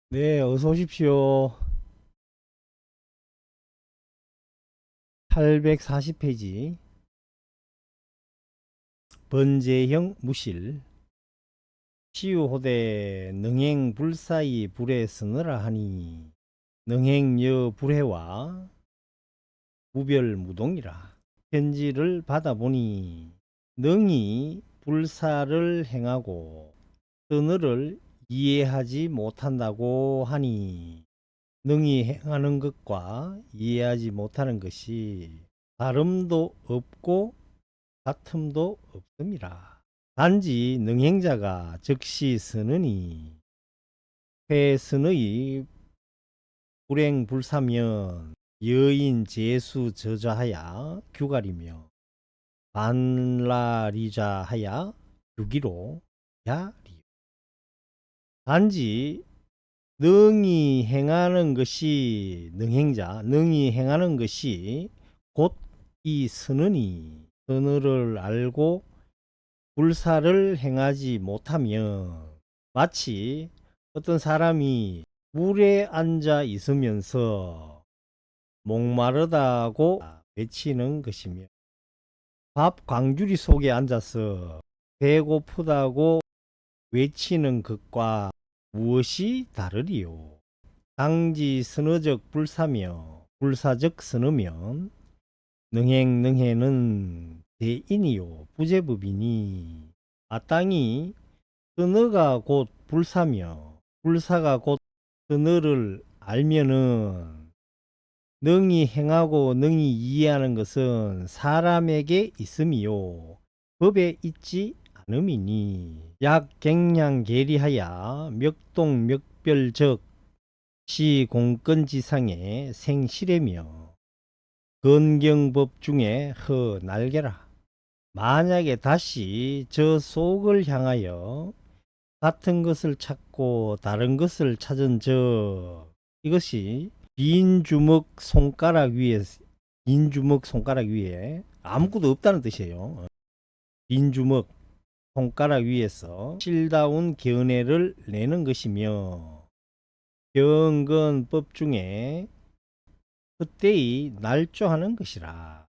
네, 어서 오십시오. 840페이지. 번제형 무실. 시우호대 능행불사의 불에 서느라 하니 능행여 불해와 무별무동이라. 편지를 받아보니 능히 불사를 행하고 서너를 이해하지 못한다고 하니 능히 행하는 것과 이해하지 못하는 것이 다름도 없고 다툼도 없음이라. 단지 능행자가 즉시 서느니 회선의 불행불사면 여인 제수 저자하야 규갈이며 반라리자하야 유기로 야리. 단지 능히 행하는 것이 능히 행하는 것이 곧 이 선언이 선언을 알고 불사를 행하지 못하면 마치 어떤 사람이 물에 앉아 있으면서 목마르다고 외치는 것이며 밥 광주리 속에 앉아서 배고프다고 외치는 것과 무엇이 다르리요. 당지 선어적 불사며 불사적 선어면 능행능해는 대인이요 부재법이니 마땅히 선어가 곧 불사며 불사가 곧 선어를 알면은 능히 행하고 능히 이해하는 것은 사람에게 있음이요 법에 있지 않음이니 약갱량계리하야 멱동멱별적 시공건지상의 생실이며 건경법 중에 허날개라. 만약에 다시 저 속을 향하여 같은 것을 찾고 다른 것을 찾은 이것이 빈 주먹 손가락 위에 아무것도 없다는 뜻이에요. 빈 주먹 손가락 위에서 실다운 견해를 내는 것이며 경건법 중에 그때의 날조하는 것이라.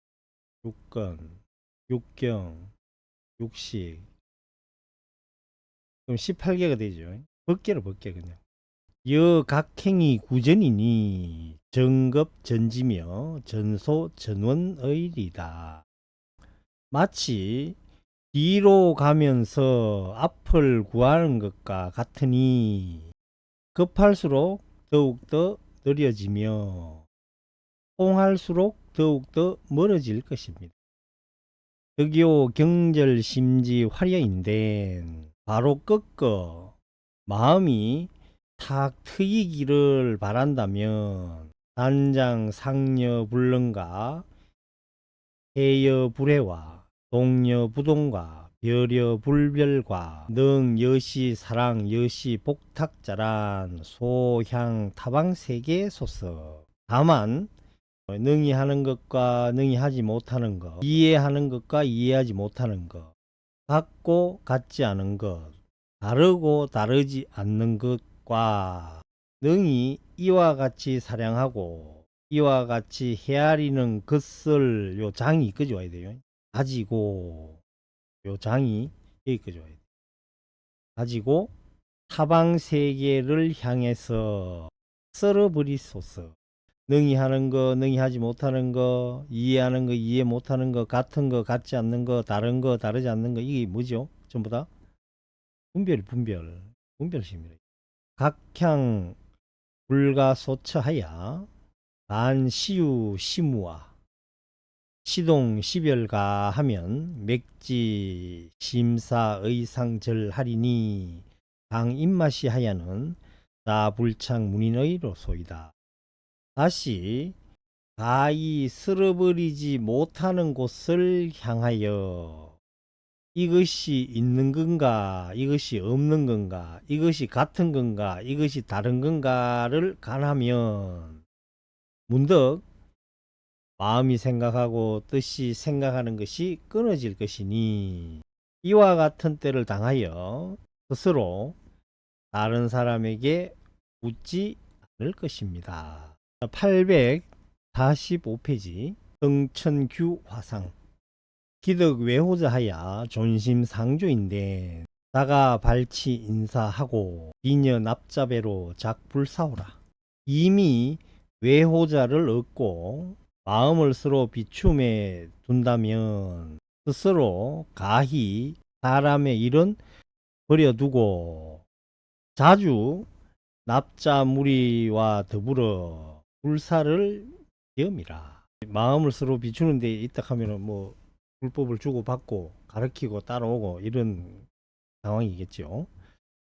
육건, 육경, 육식. 그럼 18개가 되죠. 법계로 법계 그냥. 여각행이 구전이니 정급 전지며 전소 전원의리다. 마치 뒤로 가면서 앞을 구하는 것과 같으니 급할수록 더욱더 느려지며 통할수록 더욱더 멀어질 것입니다. 덕요 경절심지 화려인데 바로 꺾어 마음이 탁 트이기를 바란다면 단장 상녀 불능과 해여 불해와 동여 부동과 별여 불별과 능 여시 사랑 여시 복탁자란 소향 타방 세계 소서. 다만 능히 하는 것과 능히 하지 못하는 것, 이해하는 것과 이해하지 못하는 것, 같고 같지 않은 것, 다르고 다르지 않는 것과 능히 이와 같이 사량하고 이와 같이 헤아리는 것을 요 장이 이끌어 와야 돼요. 가지고 요 장이 이끌어 와야 돼요. 가지고 타방 세계를 향해서 썰어버리소서. 능히 하는 거, 능히 하지 못하는 거, 이해하는 거, 이해 못하는 거, 같은 거, 같지 않는 거, 다른 거, 다르지 않는 거, 이게 뭐죠? 전부 다 분별심이래. 각향 불가소처하야 반시유 시무와 시동 시별가 하면 맥지 심사의상절하리니 당 입맛이 하야는 나불창 문인의로 소이다. 다시 가히 쓸어버리지 못하는 곳을 향하여 이것이 있는 건가, 이것이 없는 건가, 이것이 같은 건가, 이것이 다른 건가를 간하면 문득 마음이 생각하고 뜻이 생각하는 것이 끊어질 것이니 이와 같은 때를 당하여 스스로 다른 사람에게 웃지 않을 것입니다. 845페이지 성천규 화상. 기득 외호자하야 존심상조인데 다가 발치 인사하고 비녀 납자배로 작불사오라. 이미 외호자를 얻고 마음을 서로 비춤에 둔다면 스스로 가히 사람의 일은 버려두고 자주 납자무리와 더불어 불사를 겸이라. 마음을 서로 비추는 데 있다 하면은 뭐 불법을 주고받고 가르치고 따라오고 이런 상황이겠죠.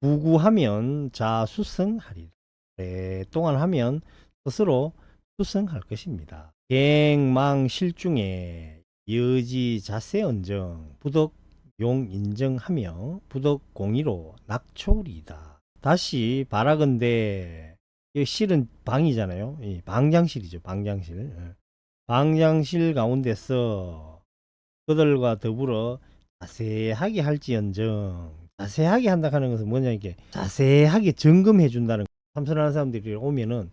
부구하면 자수성하리라. 오랫동안 하면 스스로 수성할 것입니다. 갱망실중에 여지 자세언정 부덕용 인정하며 부덕공의로 낙초리이다. 다시 바라건대 이 실은 방이잖아요. 방장실이죠. 방장실. 방장실 가운데서 그들과 더불어 자세하게 할지언정, 자세하게 한다 하는 것은 뭐냐, 이게 자세하게 점검해 준다는 거. 참선하는 사람들이 오면은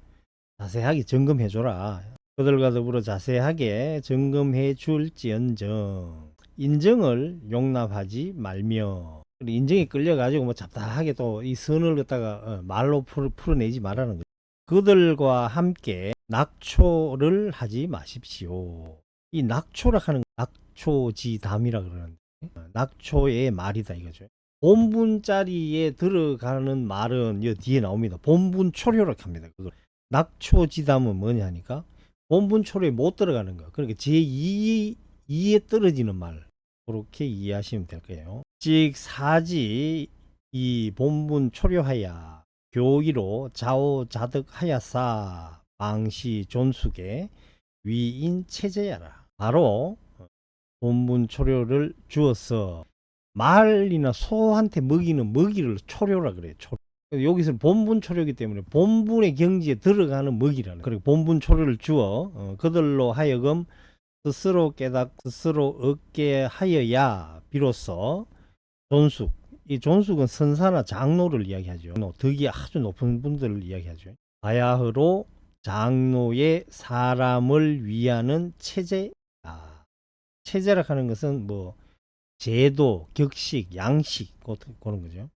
자세하게 점검해 줘라. 그들과 더불어 자세하게 점검해 줄지언정 인정을 용납하지 말며, 인정에 끌려가지고 뭐 잡다하게 또 이 선을 갖다가 말로 풀어내지 말라는 거죠. 그들과 함께 낙초를 하지 마십시오. 이 낙초라 하는 낙초지담이라 그러는데 낙초의 말이다 이거죠. 본분 자리에 들어가는 말은 여 뒤에 나옵니다. 본분 초료라고 합니다. 그걸 낙초지담은 뭐냐 하니까 본분 초료에 못 들어가는 거. 그러니까 제2에 떨어지는 말. 그렇게 이해하시면 될 거예요. 즉 사지 이 본분 초료하야 교의로 좌우자득하야사 방시 존숙의 위인 체제야라. 바로 본분 초료를 주어서 말이나 소한테 먹이는 먹이를 초료라 그래요. 초료. 여기서 본분 초료이기 때문에 본분의 경지에 들어가는 먹이라는. 그리고 본분 초료를 주어 그들로 하여금 스스로 깨닫 스스로 얻게 하여야 비로소 존숙. 이 존숙은 선사나 장로를 이야기하죠. 덕이 아주 높은 분들을 이야기하죠. 바야흐로 장로의 사람을 위하는 체제다. 체제라 하는 것은 뭐 제도, 격식, 양식 그런 거죠.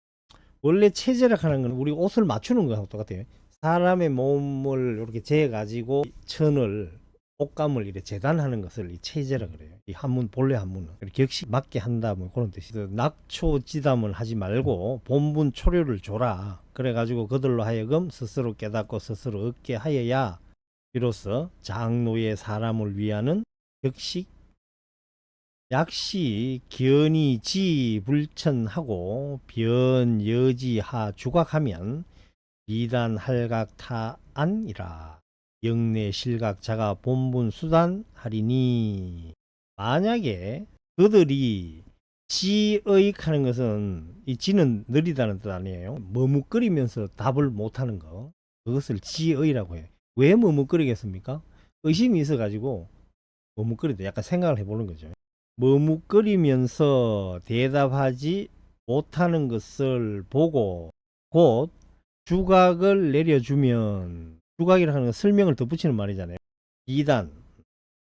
원래 체제라 하는 건 우리 옷을 맞추는 거하고 똑같아요. 사람의 몸을 이렇게 재 가지고 천을 옷감을 이렇게 재단하는 것을 이 체제라 그래요. 이 한문 본래 한문은 격식 맞게 한다 뭐 그런 뜻이죠. 낙초지담을 하지 말고 본분 초료를 줘라. 그래 가지고 그들로 하여금 스스로 깨닫고 스스로 얻게 하여야 비로소 장로의 사람을 위하는 격식 약시 견이지 불천하고 변여지하 주각하면 이단 할각 타안이라. 영내 실각 자가 본분 수단 하리니. 만약에 그들이 지의하는 것은 이 지는 느리다는 뜻 아니에요. 머뭇거리면서 답을 못하는 거, 그것을 지의라고 해요. 왜 머뭇거리겠습니까? 의심이 있어 가지고 머뭇거리다. 약간 생각을 해보는 거죠. 머뭇거리면서 대답하지 못하는 것을 보고 곧 주각을 내려주면, 주각이라는 건 설명을 덧붙이는 말이잖아요. 비단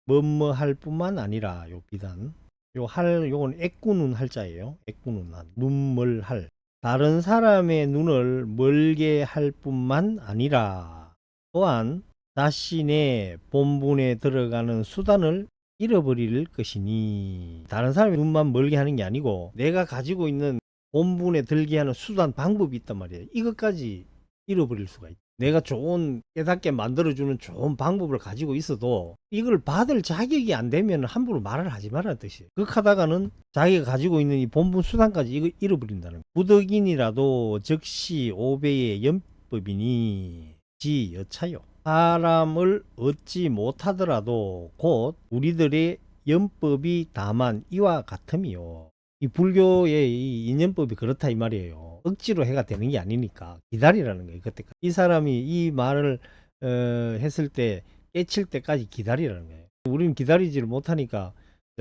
뭐뭐할 뿐만 아니라 요 비단 요 할 요건 애꾸는 할자예요. 애꾸는 한 눈멀 할 다른 사람의 눈을 멀게 할 뿐만 아니라 또한 자신의 본분에 들어가는 수단을 잃어버릴 것이니. 다른 사람의 눈만 멀게 하는 게 아니고 내가 가지고 있는 본분에 들게 하는 수단 방법이 있단 말이에요. 이것까지 잃어버릴 수가 있다. 내가 좋은 깨닫게 만들어주는 좋은 방법을 가지고 있어도 이걸 받을 자격이 안 되면 함부로 말을 하지 말라는 뜻이에요. 그렇게 하다가는 자기가 가지고 있는 이 본분 수단까지 이거 잃어버린다는 거예요. 부덕인이라도 즉시 오배의 연법이니 지 여차요. 사람을 얻지 못하더라도 곧 우리들의 연법이 다만 이와 같음이요. 이 불교의 이 인연법이 그렇다 이 말이에요. 억지로 해가 되는 게 아니니까 기다리라는 거예요. 그때까지 이 사람이 이 말을 했을 때 깨칠 때까지 기다리라는 거예요. 우리는 기다리지를 못하니까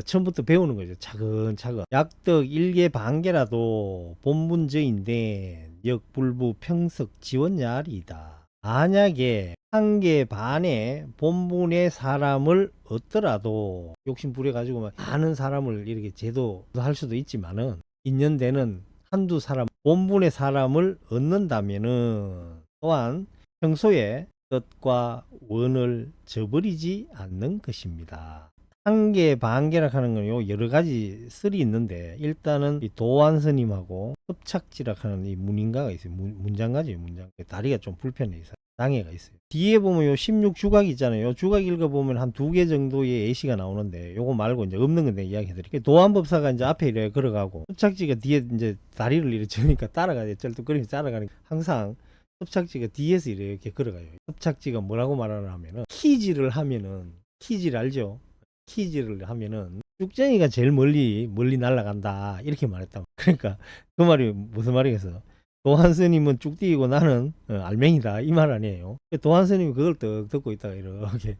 처음부터 배우는 거죠. 차근차근. 약득 일개 반개라도 본문저인데 역불부 평석 지원야리이다. 만약에 한 개 반의 본분의 사람을 얻더라도 욕심 부려가지고 막 많은 사람을 이렇게 제도할 수도 있지만은 인연되는 한두 사람 본분의 사람을 얻는다면은 또한 평소에 뜻과 원을 저버리지 않는 것입니다. 한 개 반개라 하는 건요 여러 가지 쓸이 있는데 일단은 이 도안 스님하고 흡착지라 하는 이 문인가가 있어요. 문장가지 문장. 다리가 좀 불편해 있어요. 장애가 있어요. 뒤에 보면 요 16주각 있잖아요. 요 주각 읽어보면 한 2개 정도의 예시가 나오는데 요거 말고 이제 없는 건데 이야기 해드릴게요. 도안법사가 이제 앞에 이렇게 걸어가고 흡착지가 뒤에 이제 다리를 이렇게 저니까 따라가요. 쩔뚝거리면서 따라가니까 항상 흡착지가 뒤에서 이렇게 걸어가요. 흡착지가 뭐라고 말하나 하면은 키지를 하면은 키지를 알죠? 키지를 하면은 쭉쟁이가 제일 멀리 날아간다 이렇게 말했다. 그러니까 그 말이 무슨 말이겠어? 도한 스님은 쭉 뛰고 나는 알맹이다 이 말 아니에요. 도한 스님이 그걸 떡 듣고 있다가 이렇게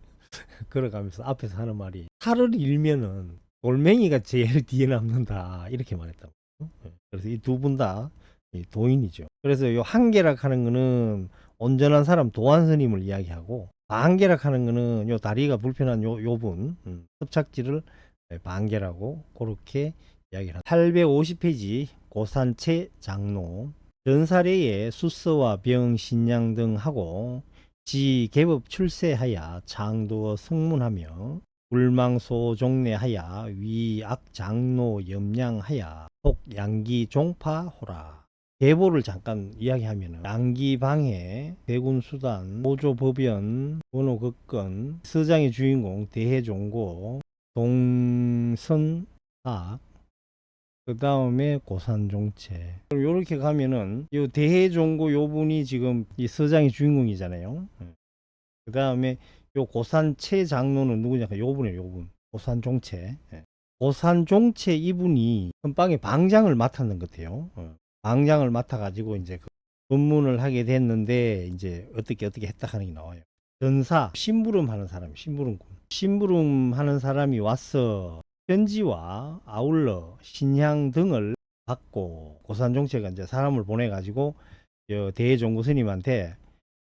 걸어가면서 앞에서 하는 말이 살을 잃면은 돌멩이가 제일 뒤에 남는다 이렇게 말했다고. 그래서 이 두 분 다 도인이죠. 그래서 요 한계락 하는 거는 온전한 사람 도한 스님을 이야기하고 반계락 하는 거는 요 다리가 불편한 요분 흡착지를 반계라고 그렇게 이야기를 합니다. 850페이지 고산채 장로 전사례에 수서와 병, 신양 등 하고 지 개법 출세하여 창두어 성문하며 불망소 종례하여 위악 장로 염량하여 혹 양기 종파호라. 계보를 잠깐 이야기하면 양기방해, 대군수단, 모조법연, 번호극건, 서장의 주인공, 대해종고, 동선악, 그 다음에 고산종체. 요렇게 가면은 요 대해종고 요 분이 지금 이 서장의 주인공이잖아요. 그 다음에 요 고산채 장로는 누구냐? 요 분이에요. 요 분. 고산종체. 고산종체 이분이 선방에 방장을 맡았는 것 같아요. 방장을 맡아가지고 이제 그 법문을 하게 됐는데 이제 어떻게 했다 하는 게 나와요. 전사 심부름 하는 사람, 심부름 하는 사람이 와서 편지와 아울러 신향 등을 받고 고산종체가 이제 사람을 보내가지고 대종고 스님한테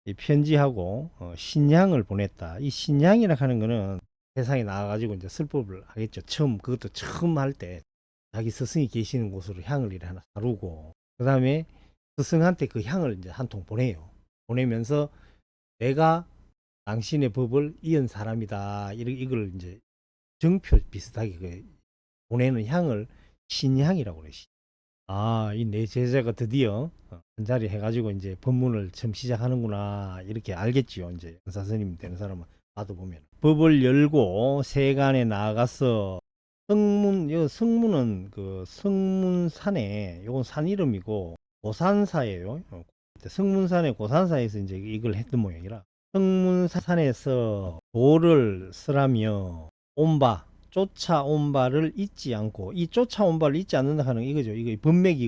이 편지하고 신향을 보냈다. 이 신향이라 하는 거는 세상에 나와가지고 이제 설법을 하겠죠. 그것도 처음 할 때 자기 스승이 계시는 곳으로 향을 이렇게 하나 사르고 그 다음에 스승한테 그 향을 이제 한 통 보내요. 보내면서 내가 당신의 법을 이은 사람이다. 이걸 이제 정표 비슷하게 보내는 향을 신향이라고 그래. 이 내 제자가 드디어 한 자리 해가지고 이제 법문을 처음 시작하는구나 이렇게 알겠지요. 이제 은사스님 되는 사람은 봐도 보면 법을 열고 세간에 나아가서 성문은 그 성문산에 요건 산 이름이고 고산사예요. 성문산의 고산사에서 이제 이걸 했던 모양이라 성문산에서 도를 쓰라며 온바 쫓아온 바를 잊지 않고 이 쫓아온 바를 잊지 않는다 하는 이거죠. 이거 범맥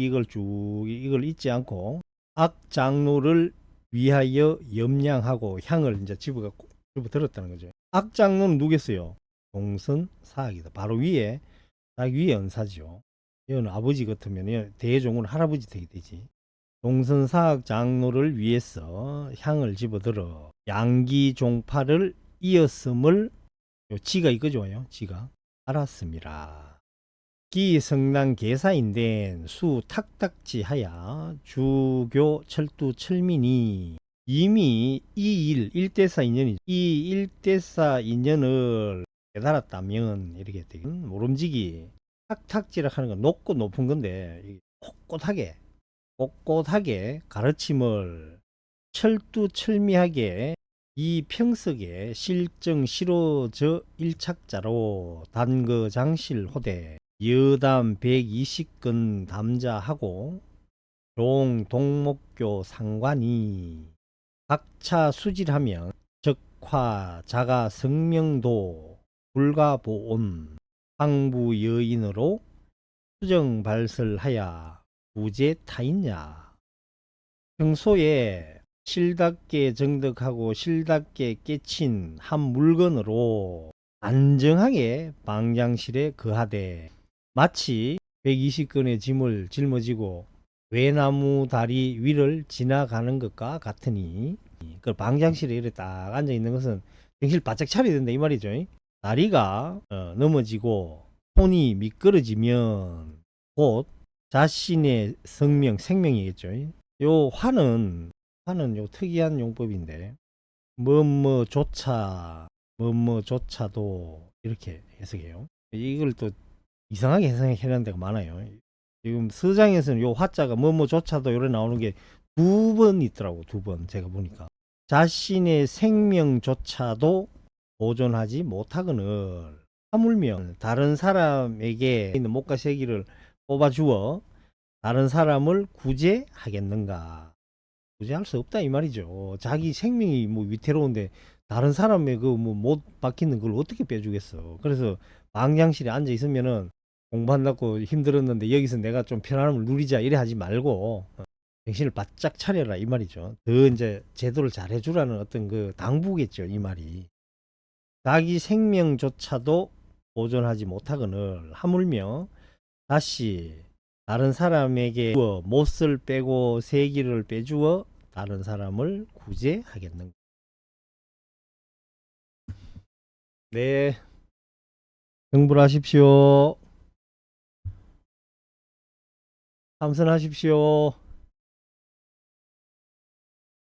이걸 쭉 이걸 잊지 않고 악장로를 위하여 염량하고 향을 이제 집어 들었다는 거죠. 악장로는 누구겠어요? 동선사학이다. 바로 위에 딱 위에 은사죠. 이건 아버지 같으면 대종은 할아버지 되지. 동선사학 장로를 위해서 향을 집어들어 양기 종파를 이었음을 지가 이거죠. 지가 알았습니다. 기성난 계사인된 수 탁탁지 하야 주교 철두 철민이 이미 이 일대사 인연이 이 일대사 인연을 깨달았다면 이렇게 되겠 모름지기 탁탁지라 하는 건 높고 높은 건데 꼿꼿하게 가르침을 철두철미하게 이 평석에 실정 실호저 일착자로 단거장실 호대 여담 120건 담자하고 종 동목교 상관이 각차 수질하면 적화 자가 성명도 불가보온 황부 여인으로 수정 발설하야 부재 타있냐. 평소에 실답게 정덕하고 실답게 깨친 한 물건으로 안정하게 방장실에 거하되 마치 120건의 짐을 짊어지고 외나무 다리 위를 지나가는 것과 같으니 그 방장실에 이렇게 딱 앉아 있는 것은 정신을 바짝 차려야 된다 이 말이죠. 다리가 넘어지고 손이 미끄러지면 곧 자신의 생명이겠죠. 요 화는 요 특이한 용법인데 뭐뭐조차도 이렇게 해석해요. 이걸 또 이상하게 해석하는 데가 많아요. 지금 서장에서는 요 화자가 뭐뭐조차도 요래 나오는 게 두 번 있더라고. 두 번 제가 보니까 자신의 생명조차도 보존하지 못하거늘 하물며 다른 사람에게 있는 목과 세기를 뽑아주어 다른 사람을 구제하겠는가? 구제할 수 없다 이 말이죠. 자기 생명이 뭐 위태로운데 다른 사람의 그 뭐 못 박히는 걸 어떻게 빼주겠어. 그래서 방장실에 앉아 있으면은 공부한다고 힘들었는데 여기서 내가 좀 편안함을 누리자 이래 하지 말고 정신을 바짝 차려라 이 말이죠. 더 이제 제도를 잘 해주라는 어떤 그 당부겠죠 이 말이. 자기 생명조차도 보존하지 못하거늘 하물며 다시 다른 사람에게 주어 못을 빼고 세기를 빼주어 다른 사람을 구제하겠는가. 네, 정불하십시오. 참선하십시오.